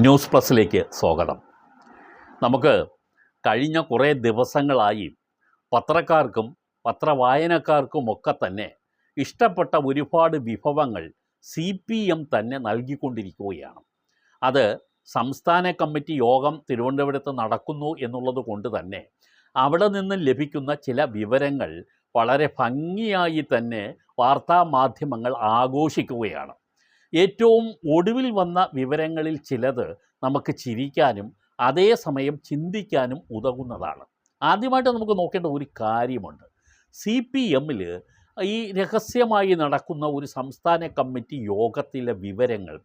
News പ്ലസിലേക്ക് സ്വാഗതം. നമുക്ക് കഴിഞ്ഞ കുറേ ദിവസങ്ങളായി പത്രക്കാർക്കും പത്രവായനക്കാർക്കുമൊക്കെ തന്നെ ഇഷ്ടപ്പെട്ട ഒരുപാട് വിഭവങ്ങൾ CPM തന്നെ നൽകിക്കൊണ്ടിരിക്കുകയാണ്. അത് സംസ്ഥാന കമ്മിറ്റി യോഗം തിരുവനന്തപുരത്ത് നടക്കുന്നു എന്നുള്ളത് കൊണ്ട് തന്നെ അവിടെ നിന്ന് ലഭിക്കുന്ന ചില വിവരങ്ങൾ വളരെ ഭംഗിയായി തന്നെ വാർത്താമാധ്യമങ്ങൾ ആഘോഷിക്കുകയാണ്. ഏറ്റവും ഒടുവിൽ വന്ന വിവരങ്ങളിൽ ചിലത് നമുക്ക് ചിരിക്കാനും അതേസമയം ചിന്തിക്കാനും ഉതകുന്നതാണ്. ആദ്യമായിട്ട് നമുക്ക് നോക്കേണ്ട ഒരു കാര്യമുണ്ട്. CPMൽ ഈ രഹസ്യമായി നടക്കുന്ന ഒരു സംസ്ഥാന കമ്മിറ്റി യോഗത്തിലെ വിവരങ്ങൾ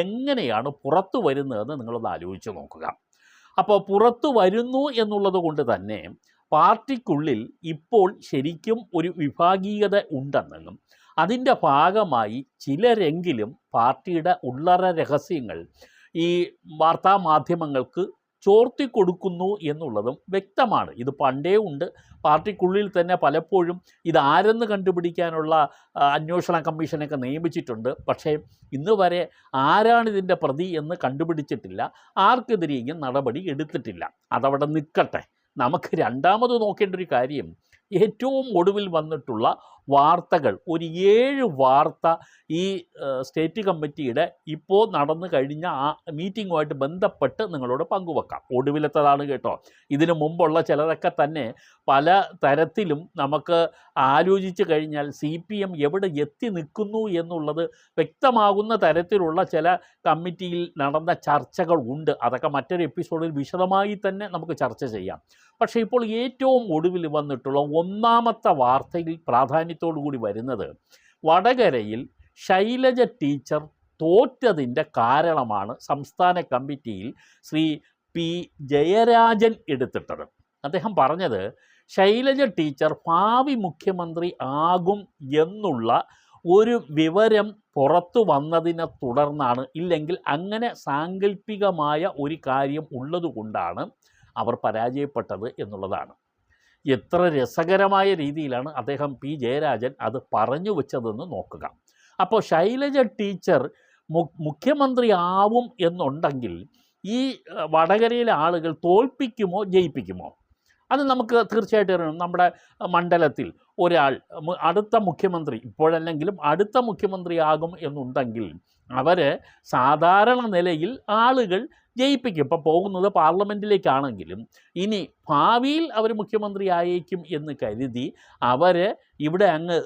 എങ്ങനെയാണ് പുറത്തു വരുന്നതെന്ന് നിങ്ങളൊന്ന് ആലോചിച്ച് നോക്കുക. അപ്പോൾ പുറത്തു വരുന്നു എന്നുള്ളത് കൊണ്ട് തന്നെ പാർട്ടിക്കുള്ളിൽ ഇപ്പോൾ ശരിക്കും ഒരു വിഭാഗീയത ഉണ്ടെന്നും അതിൻ്റെ ഭാഗമായി ചിലരെങ്കിലും പാർട്ടിയുടെ ഉള്ളറ രഹസ്യങ്ങൾ ഈ വാർത്താമാധ്യമങ്ങൾക്ക് ചോർത്തിക്കൊടുക്കുന്നു എന്നുള്ളതും വ്യക്തമാണ്. ഇത് പണ്ടേ ഉണ്ട്. പാർട്ടിക്കുള്ളിൽ തന്നെ പലപ്പോഴും ഇതാരെന്ന് കണ്ടുപിടിക്കാനുള്ള അന്വേഷണ കമ്മീഷനൊക്കെ നിയമിച്ചിട്ടുണ്ട്. പക്ഷേ ഇന്ന് വരെ ആരാണിതിൻ്റെ പ്രതി എന്ന് കണ്ടുപിടിച്ചിട്ടില്ല. ആർക്കെതിരെയും നടപടി എടുത്തിട്ടില്ല. അതവിടെ നിൽക്കട്ടെ. നമുക്ക് രണ്ടാമത് നോക്കേണ്ട ഒരു കാര്യം, ഏറ്റവും ഒടുവിൽ വന്നിട്ടുള്ള വാർത്തകൾ, ഒരു 7 വാർത്ത ഈ സ്റ്റേറ്റ് കമ്മിറ്റിയുടെ ഇപ്പോൾ നടന്നു കഴിഞ്ഞ ആ മീറ്റിങ്ങുമായിട്ട് ബന്ധപ്പെട്ട് നിങ്ങളോട് പങ്കുവെക്കാം. ഒടുവിലത്തതാണ് കേട്ടോ. ഇതിനു മുമ്പുള്ള ചിലതൊക്കെ തന്നെ പല തരത്തിലും നമുക്ക് ആലോചിച്ച് കഴിഞ്ഞാൽ CPM എവിടെ എത്തി നിൽക്കുന്നു എന്നുള്ളത് വ്യക്തമാകുന്ന തരത്തിലുള്ള ചില കമ്മിറ്റിയിൽ നടന്ന ചർച്ചകൾ ഉണ്ട്. അതൊക്കെ മറ്റൊരു എപ്പിസോഡിൽ വിശദമായി തന്നെ നമുക്ക് ചർച്ച ചെയ്യാം. പക്ഷേ ഇപ്പോൾ ഏറ്റവും ഒടുവിൽ വന്നിട്ടുള്ള ഒന്നാമത്തെ വാർത്തയിൽ പ്രാധാന്യത്തോടു കൂടി വരുന്നത്, വടകരയിൽ ശൈലജ ടീച്ചർ തോറ്റതിൻ്റെ കാരണമാണ് സംസ്ഥാന കമ്മിറ്റിയിൽ ശ്രീ P. ജയരാജൻ എടുത്തിട്ടത്. അദ്ദേഹം പറഞ്ഞത്, ശൈലജ ടീച്ചർ ഭാവി മുഖ്യമന്ത്രി ആകും എന്നുള്ള ഒരു വിവരം പുറത്തു വന്നതിനെ തുടർന്നാണ്, ഇല്ലെങ്കിൽ അങ്ങനെ സാങ്കല്പികമായ ഒരു കാര്യം ഉള്ളതുകൊണ്ടാണ് അവർ പരാജയപ്പെട്ടത് എന്നുള്ളതാണ്. എത്ര രസകരമായ രീതിയിലാണ് അദ്ദേഹം P. ജയരാജൻ അത് പറഞ്ഞു വെച്ചതെന്ന് നോക്കുക. അപ്പോൾ ശൈലജ ടീച്ചർ മുഖ്യമന്ത്രി ആവും എന്നുണ്ടെങ്കിൽ ഈ വടകരയിലെ ആളുകൾ തോൽപ്പിക്കുമോ ജയിപ്പിക്കുമോ? അത് നമുക്ക് തീർച്ചയായിട്ടും അറിയണം. നമ്മുടെ മണ്ഡലത്തിൽ ഒരാൾ അടുത്ത മുഖ്യമന്ത്രി, ഇപ്പോഴല്ലെങ്കിലും അടുത്ത മുഖ്യമന്ത്രി ആകും എന്നുണ്ടെങ്കിൽ അവർ സാധാരണ നിലയിൽ ആളുകൾ ജയിപ്പിക്കും. ഇപ്പോൾ പോകുന്നത് പാർലമെൻറ്റിലേക്കാണെങ്കിലും ഇനി ഭാവിയിൽ അവർ മുഖ്യമന്ത്രി ആയേക്കും എന്ന് കരുതി അവർ ഇവിടെ അങ്ങ്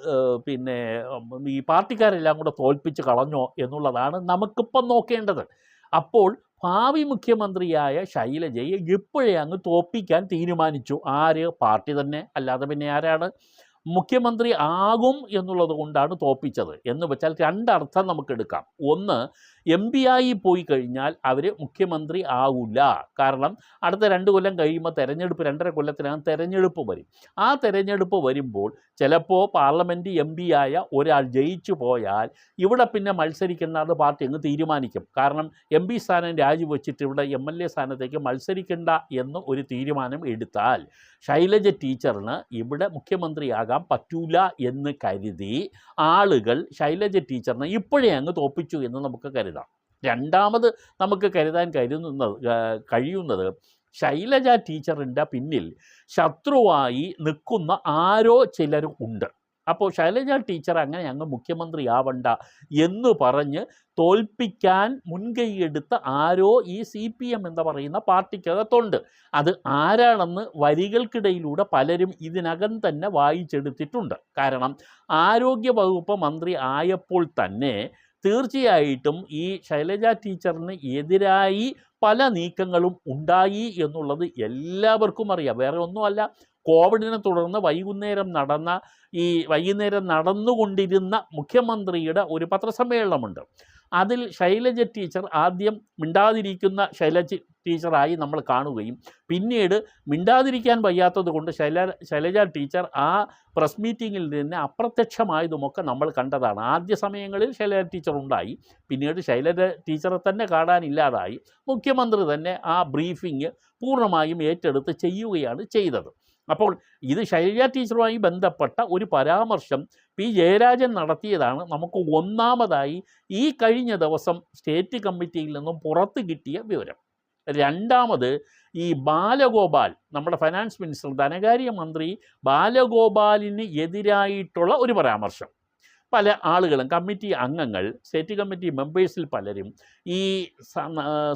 ഈ പാർട്ടിക്കാരെല്ലാം കൂടെ തോൽപ്പിച്ച് കളഞ്ഞോ എന്നുള്ളതാണ് നമുക്കിപ്പം നോക്കേണ്ടത്. അപ്പോൾ ഭാവി മുഖ്യമന്ത്രിയായ ശൈലജയെ ഇപ്പോഴേ അങ്ങ് തോൽപ്പിക്കാൻ തീരുമാനിച്ചു. ആര്? പാർട്ടി തന്നെ. അല്ലാതെ പിന്നെ ആരാണ്? മുഖ്യമന്ത്രി ആകും എന്നുള്ളത് കൊണ്ടാണ് തോൽപ്പിച്ചത് എന്ന് വെച്ചാൽ രണ്ടർത്ഥം നമുക്കെടുക്കാം. ഒന്ന്, MP ആയി പോയി കഴിഞ്ഞാൽ അവർ മുഖ്യമന്ത്രി ആവില്ല. കാരണം അടുത്ത 2 കൊല്ലം കഴിയുമ്പോൾ തെരഞ്ഞെടുപ്പ്, 2.5 കൊല്ലത്തിനകം തെരഞ്ഞെടുപ്പ് വരും. ആ തെരഞ്ഞെടുപ്പ് വരുമ്പോൾ ചിലപ്പോൾ പാർലമെൻറ്റ് MP ആയ ഒരാൾ ജയിച്ചു പോയാൽ ഇവിടെ പിന്നെ മത്സരിക്കേണ്ടത് പാർട്ടി അങ്ങ് തീരുമാനിക്കും. കാരണം MP സ്ഥാനം രാജിവെച്ചിട്ട് ഇവിടെ MLA സ്ഥാനത്തേക്ക് മത്സരിക്കേണ്ട എന്ന് ഒരു തീരുമാനം എടുത്താൽ ശൈലജ ടീച്ചറിന് ഇവിടെ മുഖ്യമന്ത്രിയാകാൻ പറ്റൂല എന്ന് കരുതി ആളുകൾ ശൈലജ ടീച്ചറിനെ ഇപ്പോഴേ അങ്ങ് തോൽപ്പിച്ചു എന്ന് നമുക്ക് കരുതാം. രണ്ടാമത് നമുക്ക് കരുതാൻ കഴിയുന്നത് ശൈലജ ടീച്ചറിൻ്റെ പിന്നിൽ ശത്രുവായി നിൽക്കുന്ന ആരോ ചിലരും ഉണ്ട്. അപ്പോൾ ശൈലജ ടീച്ചർ അങ്ങനെ അങ്ങ് മുഖ്യമന്ത്രി ആവണ്ട എന്ന് പറഞ്ഞ് തോൽപ്പിക്കാൻ മുൻകൈയെടുത്ത ആരോ ഈ CPM എന്ന് പറയുന്ന പാർട്ടിക്കകത്തുണ്ട്. അത് ആരാണെന്ന് വരികൾക്കിടയിലൂടെ പലരും ഇതിനകം തന്നെ വായിച്ചെടുത്തിട്ടുണ്ട്. കാരണം ആരോഗ്യ വകുപ്പ് മന്ത്രി ആയപ്പോൾ തന്നെ തീർച്ചയായിട്ടും ഈ ശൈലജ ടീച്ചറിന് എതിരായി പല നീക്കങ്ങളും ഉണ്ടായി എന്നുള്ളത് എല്ലാവർക്കും അറിയാം. വേറെ ഒന്നുമല്ല, കോവിഡിനെ തുടർന്ന് വൈകുന്നേരം നടന്നുകൊണ്ടിരുന്ന മുഖ്യമന്ത്രിയുടെ ഒരു പത്രസമ്മേളനമുണ്ട്. അതിൽ ശൈലജ ടീച്ചർ ആദ്യം മിണ്ടാതിരിക്കുന്ന ശൈലജ ടീച്ചറായി നമ്മൾ കാണുകയും പിന്നീട് മിണ്ടാതിരിക്കാൻ വയ്യാത്തത് കൊണ്ട് ശൈലജ ടീച്ചർ ആ പ്രസ് മീറ്റിങ്ങിൽ നിന്ന് അപ്രത്യക്ഷമായതുമൊക്കെ നമ്മൾ കണ്ടതാണ്. ആദ്യ സമയങ്ങളിൽ ശൈലജ ടീച്ചർ ഉണ്ടായി, പിന്നീട് ശൈലജ ടീച്ചറെ തന്നെ കാണാനില്ലാതായി. മുഖ്യമന്ത്രി തന്നെ ആ ബ്രീഫിംഗ് പൂർണ്ണമായും ഏറ്റെടുത്ത് ചെയ്യുകയാണ് ചെയ്തത്. അപ്പോൾ ഇത് ശൈലജ ടീച്ചറുമായി ബന്ധപ്പെട്ട ഒരു പരാമർശം പി ജയരാജൻ നടത്തിയതാണ് നമുക്ക് ഒന്നാമതായി ഈ കഴിഞ്ഞ ദിവസം സ്റ്റേറ്റ് കമ്മിറ്റിയിൽ നിന്നും പുറത്ത് കിട്ടിയ വിവരം. രണ്ടാമത് ഈ ബാലഗോപാൽ, നമ്മുടെ ഫൈനാൻസ് മിനിസ്റ്റർ, ധനകാര്യമന്ത്രി ബാലഗോപാലിന് എതിരായിട്ടുള്ള ഒരു പരാമർശം. പല ആളുകളും, കമ്മിറ്റി അംഗങ്ങൾ, സ്റ്റേറ്റ് കമ്മിറ്റി മെമ്പേഴ്സിൽ പലരും ഈ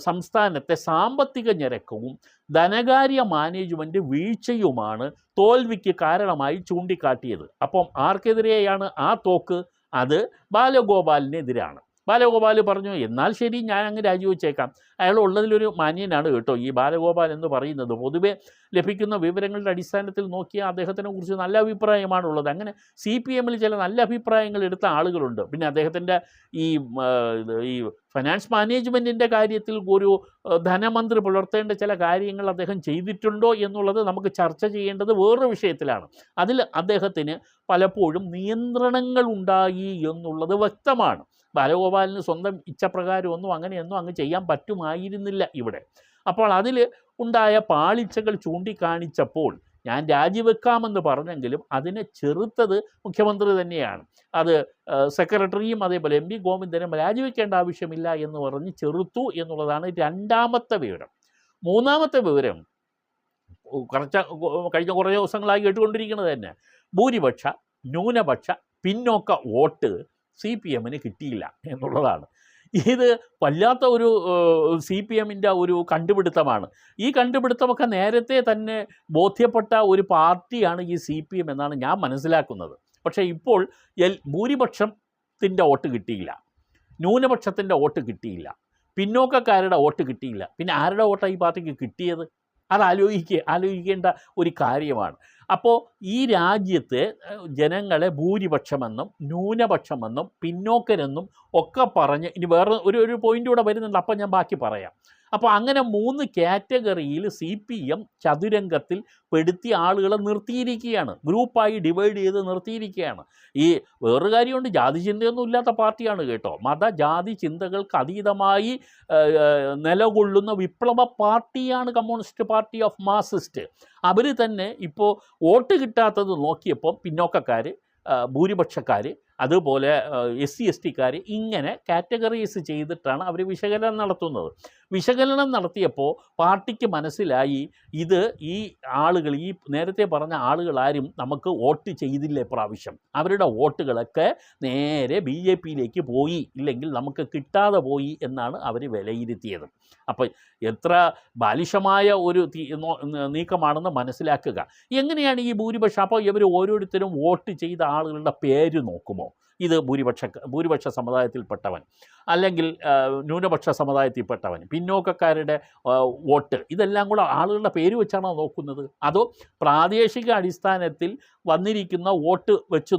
സംസ്ഥാനത്തെ സാമ്പത്തിക ഞെരുക്കവും ധനകാര്യ മാനേജ്മെൻറ്റ് വീഴ്ചയുമാണ് തോൽവിക്ക് കാരണമായി ചൂണ്ടിക്കാട്ടിയത്. അപ്പം ആർക്കെതിരെയാണ് ആ തോക്ക്? അത് ബാലഗോപാലിനെതിരാണ്. ബാലഗോപാൽ പറഞ്ഞു, എന്നാൽ ശരി, ഞാൻ അങ്ങ് രാജിവെച്ചേക്കാം. അയാൾ ഉള്ളതിലൊരു മാന്യനാണ് കേട്ടോ ഈ ബാലഗോപാൽ എന്ന് പറയുന്നത്. പൊതുവെ ലഭിക്കുന്ന വിവരങ്ങളുടെ അടിസ്ഥാനത്തിൽ നോക്കിയാൽ അദ്ദേഹത്തിനെ കുറിച്ച് നല്ല അഭിപ്രായമാണുള്ളത്. അങ്ങനെ CPM-ൽ ചില നല്ല അഭിപ്രായങ്ങൾ എടുത്ത ആളുകളുണ്ട്. പിന്നെ അദ്ദേഹത്തിൻ്റെ ഈ ഫൈനാൻസ് മാനേജ്മെൻറ്റിൻ്റെ കാര്യത്തിൽ ഒരു ധനമന്ത്രി പുലർത്തേണ്ട ചില കാര്യങ്ങൾ അദ്ദേഹം ചെയ്തിട്ടുണ്ടോ എന്നുള്ളത് നമുക്ക് ചർച്ച ചെയ്യേണ്ടത് വേറൊരു വിഷയത്തിലാണ്. അതിൽ അദ്ദേഹത്തിന് പലപ്പോഴും നിയന്ത്രണങ്ങൾ ഉണ്ടായി എന്നുള്ളത് വ്യക്തമാണ്. ബാലഗോപാലിന് സ്വന്തം ഇച്ഛപ്രകാരമൊന്നും അങ്ങനെയൊന്നും അങ്ങ് ചെയ്യാൻ പറ്റുമായിരുന്നില്ല ഇവിടെ. അപ്പോൾ അതിൽ ഉണ്ടായ പാളിച്ചകൾ ചൂണ്ടിക്കാണിച്ചപ്പോൾ ഞാൻ രാജിവെക്കാമെന്ന് പറഞ്ഞെങ്കിലും അതിനെ ചെറുത്തത് മുഖ്യമന്ത്രി തന്നെയാണ്. അത് സെക്രട്ടറിയും അതേപോലെ MP ഗോവിന്ദനും രാജിവെക്കേണ്ട ആവശ്യമില്ല എന്ന് പറഞ്ഞ് ചെറുത്തു എന്നുള്ളതാണ് രണ്ടാമത്തെ വിവരം. മൂന്നാമത്തെ വിവരം കഴിഞ്ഞ കുറേ ദിവസങ്ങളായി കേട്ടുകൊണ്ടിരിക്കുന്നത് തന്നെ, ഭൂരിപക്ഷ ന്യൂനപക്ഷ പിന്നോക്ക വോട്ട് CPM-ന് കിട്ടിയില്ല എന്നുള്ളതാണ്. ഇത് വല്ലാത്ത ഒരു CPM-ൻ്റെ ഒരു കണ്ടുപിടുത്തമാണ്. ഈ കണ്ടുപിടുത്തമൊക്കെ നേരത്തെ തന്നെ ബോധ്യപ്പെട്ട ഒരു പാർട്ടിയാണ് ഈ CPM എന്നാണ് ഞാൻ മനസ്സിലാക്കുന്നത്. പക്ഷേ ഇപ്പോൾ ഭൂരിപക്ഷത്തിൻ്റെ വോട്ട് കിട്ടിയില്ല, ന്യൂനപക്ഷത്തിൻ്റെ വോട്ട് കിട്ടിയില്ല, പിന്നോക്കക്കാരുടെ വോട്ട് കിട്ടിയില്ല. പിന്നെ ആരുടെ വോട്ടാണ് ഈ പാർട്ടിക്ക് കിട്ടിയത്? അത് ആലോചിക്കേണ്ട ഒരു കാര്യമാണ്. അപ്പോൾ ഈ രാജ്യത്തെ ജനങ്ങളെ ഭൂരിപക്ഷമെന്നും ന്യൂനപക്ഷമെന്നും പിന്നോക്കരെന്നും ഒക്കെ പറഞ്ഞ് ഇനി വേറെ ഒരു പോയിൻ്റ് കൂടെ വരുന്നുണ്ട്, അപ്പം ഞാൻ ബാക്കി പറയാം. അപ്പോൾ അങ്ങനെ 3 കാറ്റഗറിയിൽ CPM ചതുരംഗത്തിൽ പെടുത്തി ആളുകളെ നിർത്തിയിരിക്കുകയാണ്, ഗ്രൂപ്പായി ഡിവൈഡ് ചെയ്ത് നിർത്തിയിരിക്കുകയാണ്. ഈ വേറൊരു കാര്യമുണ്ട്, ജാതി ചിന്തയൊന്നും ഇല്ലാത്ത പാർട്ടിയാണ് കേട്ടോ. ജാതി ചിന്തകൾക്ക് അതീതമായി നിലകൊള്ളുന്ന വിപ്ലവ പാർട്ടിയാണ് കമ്മ്യൂണിസ്റ്റ് പാർട്ടി ഓഫ് മാർക്സിസ്റ്റ്. അവർ തന്നെ ഇപ്പോൾ വോട്ട് കിട്ടാത്തത് നോക്കിയപ്പോൾ പിന്നോക്കക്കാർ, ഭൂരിപക്ഷക്കാർ, അതുപോലെ SC/ST-ക്കാർ, ഇങ്ങനെ കാറ്റഗറൈസ് ചെയ്തിട്ടാണ് അവർ വിശകലനം നടത്തുന്നത്. വിശകലനം നടത്തിയപ്പോൾ പാർട്ടിക്ക് മനസ്സിലായി ഈ ആളുകൾ, ഈ നേരത്തെ പറഞ്ഞ ആളുകളാരും നമുക്ക് വോട്ട് ചെയ്തില്ല ഇപ്രാവശ്യം. അവരുടെ വോട്ടുകളൊക്കെ നേരെ BJP-യിലേക്ക് പോയി, ഇല്ലെങ്കിൽ നമുക്ക് കിട്ടാതെ പോയി എന്നാണ് അവർ വിലയിരുത്തിയത്. അപ്പോൾ എത്ര ബാലിശമായ ഒരു നീക്കമാണെന്ന് മനസ്സിലാക്കുക. എങ്ങനെയാണ് ഈ ഭൂരിപക്ഷം? അപ്പോൾ ഇവർ ഓരോരുത്തരും വോട്ട് ചെയ്ത ആളുകളുടെ പേര് നോക്കുമോ? ഇത് ഭൂരിപക്ഷ സമുദായത്തിൽപ്പെട്ടവൻ, അല്ലെങ്കിൽ ന്യൂനപക്ഷ സമുദായത്തിൽപ്പെട്ടവൻ, പിന്നോക്കക്കാരുടെ വോട്ട്, ഇതെല്ലാം കൂടെ ആളുകളുടെ പേര് വെച്ചാണോ നോക്കുന്നത്? അതോ പ്രാദേശിക അടിസ്ഥാനത്തിൽ വന്നിരിക്കുന്ന വോട്ട് വെച്ച്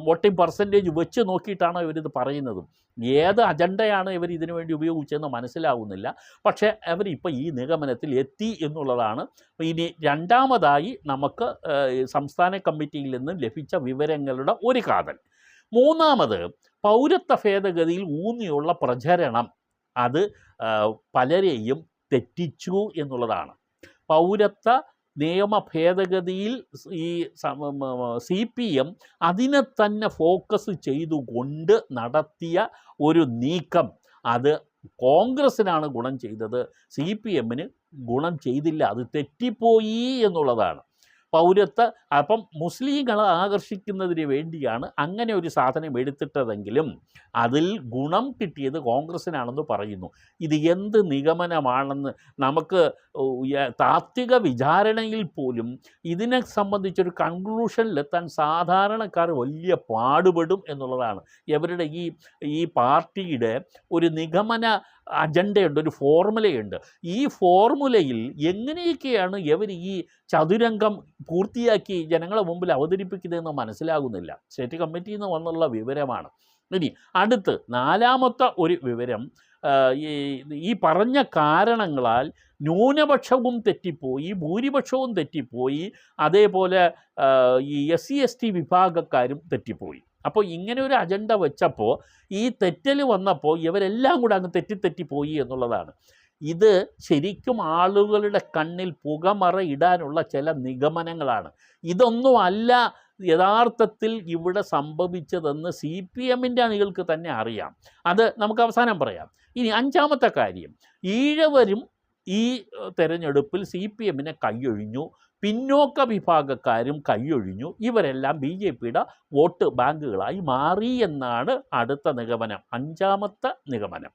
വോട്ടിംഗ് പെർസെൻറ്റേജ് വെച്ച് നോക്കിയിട്ടാണോ ഇവരിത് പറയുന്നത്? ഏത് അജണ്ടയാണ് ഇവർ ഇതിനു വേണ്ടി ഉപയോഗിച്ചതെന്ന് മനസ്സിലാവുന്നില്ല. പക്ഷേ അവരിപ്പോൾ ഈ നിഗമനത്തിൽ എത്തി എന്നുള്ളതാണ് ഇനി രണ്ടാമതായി നമുക്ക് സംസ്ഥാന കമ്മിറ്റിയിൽ നിന്ന് ലഭിച്ച വിവരങ്ങളുടെ ഒരു കാതൽ. മൂന്നാമത്, പൗരത്വ ഭേദഗതിയിൽ ഊന്നിയുള്ള പ്രചരണം അത് പലരെയും തെറ്റിച്ചു എന്നുള്ളതാണ്. പൗരത്വ നിയമ ഭേദഗതിയിൽ ഈ CPM അതിനെ തന്നെ ഫോക്കസ് ചെയ്തുകൊണ്ട് നടത്തിയ ഒരു നീക്കം, അത് കോൺഗ്രസ്സിനാണ് ഗുണം ചെയ്തത്, CPM-ന് ഗുണം ചെയ്തില്ല. അത് തെറ്റിപ്പോയി എന്നുള്ളതാണ്. അപ്പം മുസ്ലിങ്ങളെ ആകർഷിക്കുന്നതിന് വേണ്ടിയാണ് അങ്ങനെ ഒരു സാധനം എടുത്തിട്ടതെങ്കിലും അതിൽ ഗുണം കിട്ടിയത് കോൺഗ്രസ്സിനാണെന്ന് പറയുന്നു. ഇത് എന്ത് നിഗമനമാണെന്ന് നമുക്ക് താത്വിക വിചാരണയിൽ പോലും ഇതിനെ സംബന്ധിച്ചൊരു കൺക്ലൂഷനിലെത്താൻ സാധാരണക്കാർ വലിയ പാടുപെടും എന്നുള്ളതാണ്. ഇവരുടെ ഈ പാർട്ടിയുടെ ഒരു നിഗമന അജണ്ടയുണ്ട്, ഒരു ഫോർമുലയുണ്ട്. ഈ ഫോർമുലയിൽ എങ്ങനെയൊക്കെയാണ് ഇവർ ഈ ചതുരംഗം പൂർത്തിയാക്കി ജനങ്ങളെ മുമ്പിൽ അവതരിപ്പിക്കുന്നതെന്ന് മനസ്സിലാകുന്നില്ല. സ്റ്റേറ്റ് കമ്മിറ്റിയിൽ നിന്ന് വന്നുള്ള വിവരമാണ്. ഇനി അടുത്ത് നാലാമത്തെ ഒരു വിവരം, ഈ പറഞ്ഞ കാരണങ്ങളാൽ ന്യൂനപക്ഷവും തെറ്റിപ്പോയി, ഭൂരിപക്ഷവും തെറ്റിപ്പോയി, അതേപോലെ ഈ SC/ST വിഭാഗക്കാരും തെറ്റിപ്പോയി. അപ്പോൾ ഇങ്ങനെ ഒരു അജണ്ട വെച്ചപ്പോൾ ഈ തെറ്റൽ വന്നപ്പോൾ ഇവരെല്ലാം കൂടെ അങ്ങ് തെറ്റിപ്പോയി എന്നുള്ളതാണ്. ഇത് ശരിക്കും ആളുകളുടെ കണ്ണിൽ പുകമറ ഇടാനുള്ള ചില നിഗമനങ്ങളാണ്. ഇതൊന്നും അല്ല യഥാർത്ഥത്തിൽ ഇവിടെ സംഭവിച്ചതെന്ന് സി പി എമ്മിൻ്റെ അണികൾക്ക് തന്നെ അറിയാം. അത് നമുക്ക് അവസാനം പറയാം. ഇനി അഞ്ചാമത്തെ കാര്യം, ഈഴവരും ഈ തെരഞ്ഞെടുപ്പിൽ സി പി എമ്മിനെ കൈയൊഴിഞ്ഞു, പിന്നോക്ക വിഭാഗക്കാരും കൈയൊഴിഞ്ഞു, ഇവരെല്ലാം ബി ജെ പിയുടെ വോട്ട് ബാങ്കുകളായി മാറി എന്നാണ് അടുത്ത നിഗമനം, അഞ്ചാമത്തെ നിഗമനം.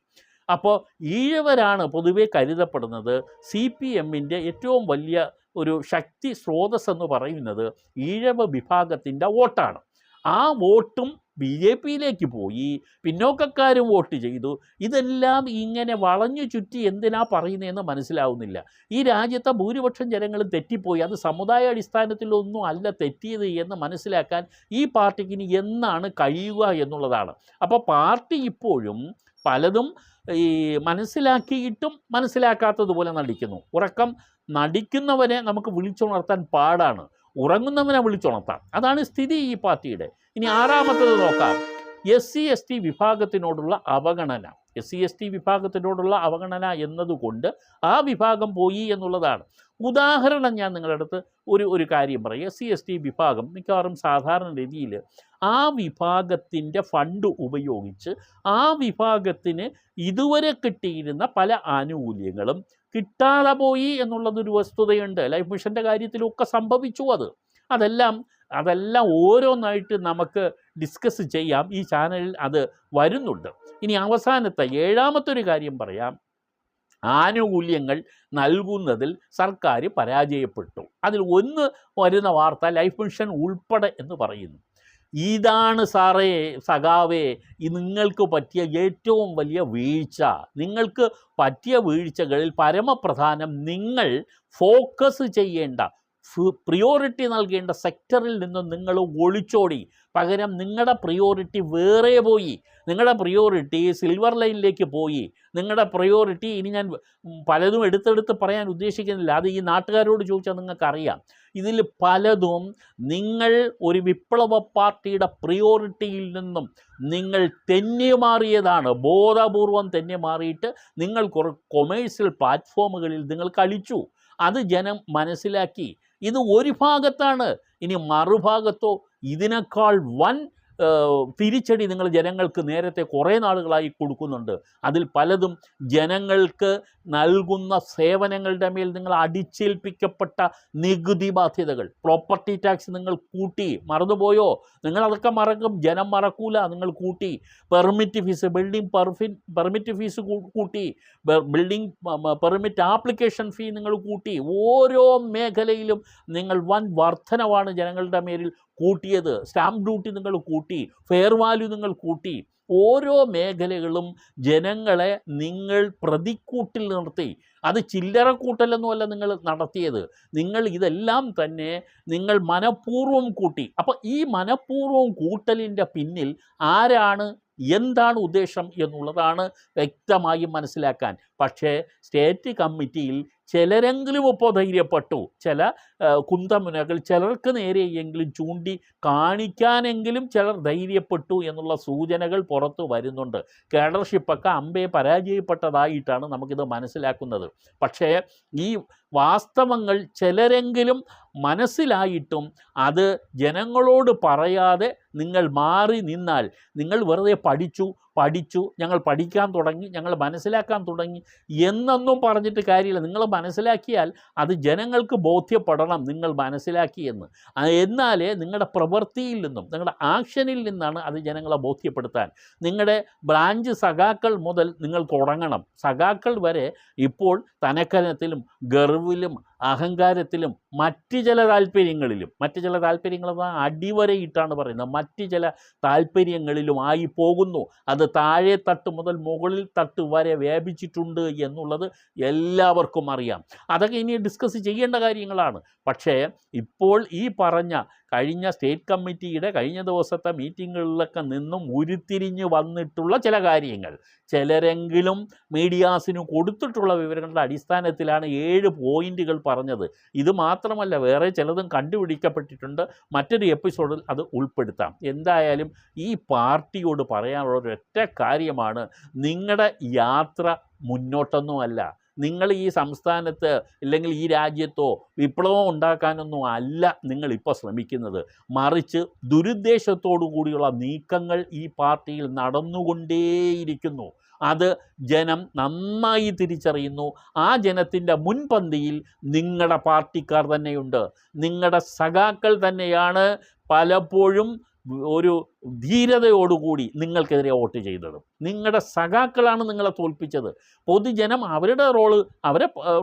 അപ്പോൾ ഈഴവരാണ് പൊതുവെ കരുതപ്പെടുന്നത്. സി പി എമ്മിൻ്റെ ഏറ്റവും വലിയ ഒരു ശക്തി സ്രോതസ് എന്ന് പറയുന്നത് ഈഴവ വിഭാഗത്തിൻ്റെ വോട്ടാണ്. ആ വോട്ടും ബി ജെ പിയിലേക്ക് പോയി, പിന്നോക്കക്കാരും വോട്ട് ചെയ്തു. ഇതെല്ലാം ഇങ്ങനെ വളഞ്ഞു ചുറ്റി എന്തിനാ പറയുന്നതെന്ന് മനസ്സിലാവുന്നില്ല. ഈ രാജ്യത്തെ ഭൂരിപക്ഷം ജനങ്ങളും തെറ്റിപ്പോയി. അത് സമുദായ അടിസ്ഥാനത്തിലൊന്നും അല്ല തെറ്റിയത് എന്ന് മനസ്സിലാക്കാൻ ഈ പാർട്ടിക്ക് ഇനി എന്നാണ് കഴിയുക എന്നുള്ളതാണ്. അപ്പോൾ പാർട്ടി ഇപ്പോഴും പലതും ഈ മനസ്സിലാക്കിയിട്ടും മനസ്സിലാക്കാത്തതുപോലെ നടിക്കുന്നു. ഉറക്കം നടിക്കുന്നവനെ നമുക്ക് വിളിച്ചുണർത്താൻ പാടാണ്, ഉറങ്ങുന്നവനെ വിളിച്ചുണർത്താം. അതാണ് സ്ഥിതി ഈ പാർട്ടിയുടെ. ഇനി ആറാമത്തത് നോക്കാം, SC/ST വിഭാഗത്തിനോടുള്ള അവഗണന. SC/ST വിഭാഗത്തിനോടുള്ള അവഗണന എന്നതുകൊണ്ട് ആ വിഭാഗം പോയി എന്നുള്ളതാണ്. ഉദാഹരണം ഞാൻ നിങ്ങളുടെ അടുത്ത് ഒരു കാര്യം പറയാം. SC/ST വിഭാഗം മിക്കവാറും സാധാരണ രീതിയിൽ ആ വിഭാഗത്തിൻ്റെ ഫണ്ട് ഉപയോഗിച്ച് ആ വിഭാഗത്തിന് ഇതുവരെ കിട്ടിയിരുന്ന പല ആനുകൂല്യങ്ങളും കിട്ടാതെ പോയി എന്നുള്ളതൊരു വസ്തുതയുണ്ട്. ലൈഫ് മിഷൻ്റെ കാര്യത്തിലൊക്കെ സംഭവിച്ചു. അതെല്ലാം ഓരോന്നായിട്ട് നമുക്ക് ഡിസ്കസ് ചെയ്യാം. ഈ ചാനലിൽ അത് വരുന്നുണ്ട്. ഇനി അവസാനത്തെ ഏഴാമത്തെ കാര്യം പറയാം. ആനുകൂല്യങ്ങൾ നൽകുന്നതിൽ സർക്കാർ പരാജയപ്പെട്ടു. അതിൽ ഒന്ന് വരുന്ന വാർത്ത ലൈഫ് മിഷൻ ഉൾപ്പെടെ എന്ന് പറയുന്നു. ഇതാണ് സാറേ, സഖാവേ, നിങ്ങൾക്ക് പറ്റിയ ഏറ്റവും വലിയ വീഴ്ച. നിങ്ങൾക്ക് പറ്റിയ വീഴ്ചകളിൽ പരമപ്രധാനം നിങ്ങൾ ഫോക്കസ് ചെയ്യേണ്ട, പ്രിയോറിറ്റി നൽകേണ്ട സെക്ടറിൽ നിന്നും നിങ്ങൾ ഒളിച്ചോടി. പകരം നിങ്ങളുടെ പ്രിയോറിറ്റി വേറെ പോയി. നിങ്ങളുടെ പ്രിയോറിറ്റി സിൽവർ ലൈനിലേക്ക് പോയി. നിങ്ങളുടെ പ്രിയോറിറ്റി ഇനി ഞാൻ പലതും എടുത്തെടുത്ത് പറയാൻ ഉദ്ദേശിക്കുന്നില്ല. അത് ഈ നാട്ടുകാരോട് ചോദിച്ചാൽ നിങ്ങൾക്കറിയാം. ഇതിൽ പലതും നിങ്ങൾ ഒരു വിപ്ലവ പാർട്ടിയുടെ പ്രിയോറിറ്റിയിൽ നിന്നും നിങ്ങൾ തെന്നി മാറിയതാണ്. ബോധപൂർവം തെന്നി മാറിയിട്ട് നിങ്ങൾ കൊമേഴ്സ്യൽ പ്ലാറ്റ്ഫോമുകളിൽ നിങ്ങൾ കളിച്ചു. അത് ജനം മനസ്സിലാക്കി. ഇത് ഒരു ഭാഗത്താണ്. ഇനി മറുഭാഗത്തോ ഇതിനേക്കാൾ വൻ തിരിച്ചടി നിങ്ങൾ ജനങ്ങൾക്ക് നേരത്തെ കുറേ നാളുകളായി കൊടുക്കുന്നുണ്ട്. അതിൽ പലതും ജനങ്ങൾക്ക് നൽകുന്ന സേവനങ്ങളുടെ മേൽ നിങ്ങൾ അടിച്ചേൽപ്പിക്കപ്പെട്ട നികുതി ബാധ്യതകൾ, പ്രോപ്പർട്ടി ടാക്സ് നിങ്ങൾ കൂട്ടി. മറന്നുപോയോ? നിങ്ങളതൊക്കെ മറക്കും, ജനം മറക്കൂല. നിങ്ങൾ കൂട്ടി. പെർമിറ്റ് ഫീസ്, പെർമിറ്റ് ഫീസ് കൂട്ടി. ബിൽഡിംഗ് പെർമിറ്റ് ആപ്ലിക്കേഷൻ ഫീ നിങ്ങൾ കൂട്ടി. ഓരോ മേഖലയിലും നിങ്ങൾ വൻ വർധനവാണ് ജനങ്ങളുടെ മേലിൽ കൂട്ടിയത്. സ്റ്റാമ്പ് ഡ്യൂട്ടി നിങ്ങൾ കൂട്ടി, ഫെയർ വാല്യൂ നിങ്ങൾ കൂട്ടി. ഓരോ മേഖലകളും ജനങ്ങളെ നിങ്ങൾ പ്രതിക്കൂട്ടിൽ നിർത്തി. അത് ചില്ലറ കൂട്ടലൊന്നുമല്ല നിങ്ങൾ നടത്തിയത്. നിങ്ങൾ ഇതെല്ലാം തന്നെ നിങ്ങൾ മനഃപൂർവ്വം കൂട്ടി. അപ്പോൾ ഈ മനഃപൂർവ്വം കൂട്ടലിൻ്റെ പിന്നിൽ ആരാണ്, എന്താണ് ഉദ്ദേശം എന്നുള്ളതാണ് വ്യക്തമായും മനസ്സിലാക്കാൻ. പക്ഷേ സ്റ്റേറ്റ് കമ്മിറ്റിയിൽ ചിലരെങ്കിലും ഇപ്പോൾ ധൈര്യപ്പെട്ടു. ചില കുന്തമുനകൾ ചിലർക്ക് നേരെയെങ്കിലും ചൂണ്ടി കാണിക്കാനെങ്കിലും ചിലർ ധൈര്യപ്പെട്ടു എന്നുള്ള സൂചനകൾ പുറത്തു വരുന്നുണ്ട്. കേഡർഷിപ്പൊക്കെ അമ്പയെ പരാജയപ്പെട്ടതായിട്ടാണ് നമുക്കിത് മനസ്സിലാക്കുന്നത്. പക്ഷേ ഈ വാസ്തവങ്ങൾ ചിലരെങ്കിലും മനസ്സിലായിട്ടും അത് ജനങ്ങളോട് പറയാതെ നിങ്ങൾ മാറി നിന്നാൽ, നിങ്ങൾ വെറുതെ പഠിച്ചു ഞങ്ങൾ പഠിക്കാൻ തുടങ്ങി, ഞങ്ങൾ മനസ്സിലാക്കാൻ തുടങ്ങി എന്നൊന്നും പറഞ്ഞിട്ട് കാര്യമില്ല. നിങ്ങൾ മനസ്സിലാക്കിയാൽ അത് ജനങ്ങൾക്ക് ബോധ്യപ്പെടണം നിങ്ങൾ മനസ്സിലാക്കിയെന്ന്. എന്നാലേ നിങ്ങളുടെ പ്രവൃത്തിയിൽ നിന്നും നിങ്ങളുടെ ആക്ഷനിൽ നിന്നാണ് അത് ജനങ്ങളെ ബോധ്യപ്പെടുത്താൻ. നിങ്ങളുടെ ബ്രാഞ്ച് സഖാക്കൾ മുതൽ നിങ്ങൾ തുടങ്ങണം. സഖാക്കൾ വരെ ഇപ്പോൾ തനക്കനത്തിലും ഗർവിലും അഹങ്കാരത്തിലും മറ്റ് ചില താല്പര്യങ്ങളെന്ന് അടിവരയിട്ടാണ് പറയുന്നത്, മറ്റ് ചില താല്പര്യങ്ങളിലും ആയി പോകുന്നു. അത് താഴെ തട്ട് മുതൽ മുകളിൽ തട്ട് വരെ വ്യാപിച്ചിട്ടുണ്ട് എന്നുള്ളത് എല്ലാവർക്കും അറിയാം. അതൊക്കെ ഇനി ഡിസ്കസ് ചെയ്യേണ്ട കാര്യങ്ങളാണ്. പക്ഷേ ഇപ്പോൾ ഈ പറഞ്ഞ കഴിഞ്ഞ സ്റ്റേറ്റ് കമ്മിറ്റിയുടെ കഴിഞ്ഞ ദിവസത്തെ മീറ്റിങ്ങുകളിലൊക്കെ നിന്നും ഉരുത്തിരിഞ്ഞ് വന്നിട്ടുള്ള ചില കാര്യങ്ങൾ ചിലരെങ്കിലും മീഡിയാസിന് കൊടുത്തിട്ടുള്ള വിവരങ്ങളുടെ അടിസ്ഥാനത്തിലാണ് 7 പോയിന്റുകൾ പറഞ്ഞത്. ഇത് മാത്രമല്ല, വേറെ ചിലതും കണ്ടുപിടിക്കപ്പെട്ടിട്ടുണ്ട്. മറ്റൊരു എപ്പിസോഡിൽ അത് ഉൾപ്പെടുത്താം. എന്തായാലും ഈ പാർട്ടിയോട് പറയാനുള്ള ഒരൊറ്റ കാര്യമാണ്, നിങ്ങളുടെ യാത്ര മുന്നോട്ടൊന്നുമല്ല, നിങ്ങൾ ഈ സംസ്ഥാനത്ത് അല്ലെങ്കിൽ ഈ രാജ്യത്തോ വിപ്ലവം ഉണ്ടാക്കാനൊന്നും അല്ല നിങ്ങളിപ്പോൾ ശ്രമിക്കുന്നത്. മറിച്ച് ദുരുദ്ദേശത്തോടു കൂടിയുള്ള നീക്കങ്ങൾ ഈ പാർട്ടിയിൽ നടന്നുകൊണ്ടേയിരിക്കുന്നു. അത് ജനം നന്നായി തിരിച്ചറിയുന്നു. ആ ജനത്തിൻ്റെ മുൻപന്തിയിൽ നിങ്ങളുടെ പാർട്ടിക്കാർ തന്നെയുണ്ട്. നിങ്ങളുടെ സഖാക്കൾ തന്നെയാണ് പലപ്പോഴും ഒരു ധീരതയോടുകൂടി നിങ്ങൾക്കെതിരെ വോട്ട് ചെയ്തത്. നിങ്ങളുടെ സഖാക്കളാണ് നിങ്ങളെ തോൽപ്പിച്ചത്. പൊതുജനം അവരുടെ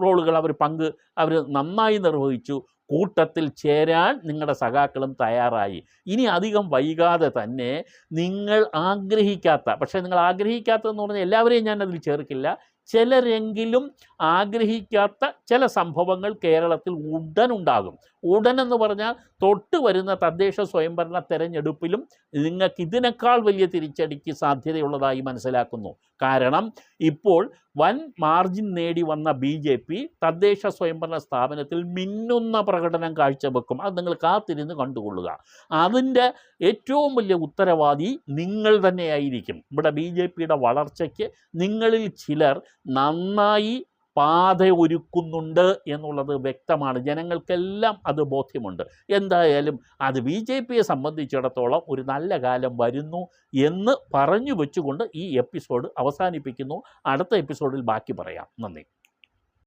റോളുകൾ അവർ നന്നായി നിർവഹിച്ചു. കൂട്ടത്തിൽ ചേരാൻ നിങ്ങളുടെ സഖാക്കളും തയ്യാറായി. ഇനി അധികം വൈകാതെ തന്നെ നിങ്ങൾ ആഗ്രഹിക്കാത്ത, പക്ഷേ നിങ്ങൾ ആഗ്രഹിക്കാത്തതെന്ന് പറഞ്ഞാൽ എല്ലാവരെയും ഞാനതിൽ ചേർക്കില്ല, ചിലരെങ്കിലും ആഗ്രഹിക്കാത്ത ചില സംഭവങ്ങൾ കേരളത്തിൽ ഉടനുണ്ടാകും. ഉടനെന്ന് പറഞ്ഞാൽ തൊട്ട് വരുന്ന തദ്ദേശ സ്വയംഭരണ തെരഞ്ഞെടുപ്പിലും നിങ്ങൾക്ക് ഇതിനേക്കാൾ വലിയ തിരിച്ചടിക്ക് സാധ്യതയുള്ളതായി മനസ്സിലാക്കുന്നു. കാരണം ഇപ്പോൾ വൻ മാർജിൻ നേടി വന്ന BJP തദ്ദേശ സ്വയംഭരണ സ്ഥാപനത്തിൽ മിന്നുന്ന പ്രകടനം കാഴ്ചവെക്കും. അത് നിങ്ങൾ കാത്തിരുന്ന് കണ്ടുകൊള്ളുക. അതിൻ്റെ ഏറ്റവും വലിയ ഉത്തരവാദി നിങ്ങൾ തന്നെയായിരിക്കും. ഇവിടെ BJPയുടെ വളർച്ചയ്ക്ക് നിങ്ങളിൽ ചിലർ നന്നായി പാത ഒരുക്കുന്നുണ്ട് എന്നുള്ളത് വ്യക്തമാണ്. ജനങ്ങൾക്കെല്ലാം അത് ബോധ്യമുണ്ട്. എന്തായാലും അത് BJPയെ സംബന്ധിച്ചിടത്തോളം ഒരു നല്ല കാലം വരുന്നു എന്ന് പറഞ്ഞു വെച്ചുകൊണ്ട് ഈ എപ്പിസോഡ് അവസാനിപ്പിക്കുന്നു. അടുത്ത എപ്പിസോഡിൽ ബാക്കി പറയാം. നന്ദി.